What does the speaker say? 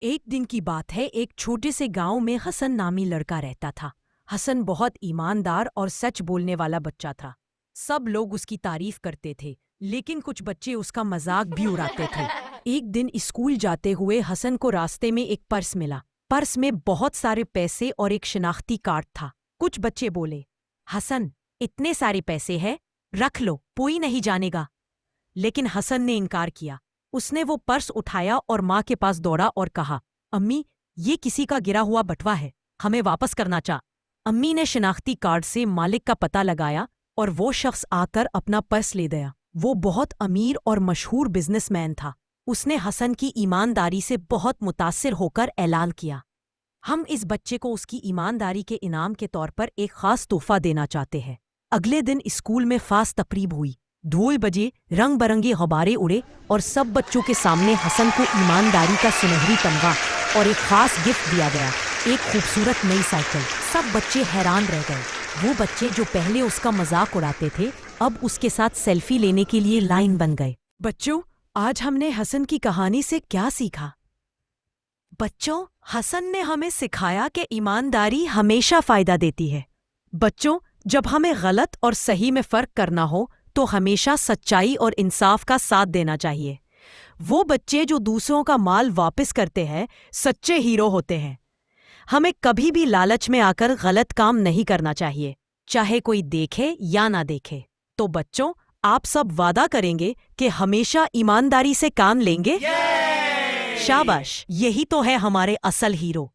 एक दिन की बात है, एक छोटे से गांव में हसन नामी लड़का रहता था। हसन बहुत ईमानदार और सच बोलने वाला बच्चा था। सब लोग उसकी तारीफ करते थे, लेकिन कुछ बच्चे उसका मजाक भी उड़ाते थे। एक दिन स्कूल जाते हुए हसन को रास्ते में एक पर्स मिला। पर्स में बहुत सारे पैसे और एक शिनाख्ती कार्ड था। कुछ बच्चे बोले, हसन, इतने सारे पैसे हैं, रख लो, कोई नहीं जानेगा। लेकिन हसन ने इनकार किया। उसने वो पर्स उठाया और माँ के पास दौड़ा और कहा, अम्मी, ये किसी का गिरा हुआ बटवा है, हमें वापस करना चाह। अम्मी ने शिनाख्ती कार्ड से मालिक का पता लगाया और वो शख्स आकर अपना पर्स ले गया। वो बहुत अमीर और मशहूर बिजनेसमैन था। उसने हसन की ईमानदारी से बहुत मुतासिर होकर ऐलान किया, हम इस बच्चे को उसकी ईमानदारी के इनाम के तौर पर एक खास तोहफा देना चाहते हैं। अगले दिन स्कूल में खास तकरीब हुई। ढोल बजे, रंग बरंगे गुब्बारे उड़े और सब बच्चों के सामने हसन को ईमानदारी का सुनहरी तमगा और एक खास गिफ्ट दिया गया, एक खूबसूरत नई साइकिल। सब बच्चे हैरान रह गए। वो बच्चे जो पहले उसका मजाक उड़ाते थे, अब उसके साथ सेल्फी लेने के लिए लाइन बन गए। बच्चों, आज हमने हसन की कहानी से क्या सीखा? बच्चों, हसन ने हमें सिखाया कि ईमानदारी हमेशा फायदा देती है। बच्चों, जब हमें गलत और सही में फर्क करना हो तो हमेशा सच्चाई और इंसाफ का साथ देना चाहिए। वो बच्चे जो दूसरों का माल वापस करते हैं, सच्चे हीरो होते हैं। हमें कभी भी लालच में आकर गलत काम नहीं करना चाहिए, चाहे कोई देखे या ना देखे। तो बच्चों, आप सब वादा करेंगे कि हमेशा ईमानदारी से काम लेंगे? शाबाश, यही तो है हमारे असल हीरो।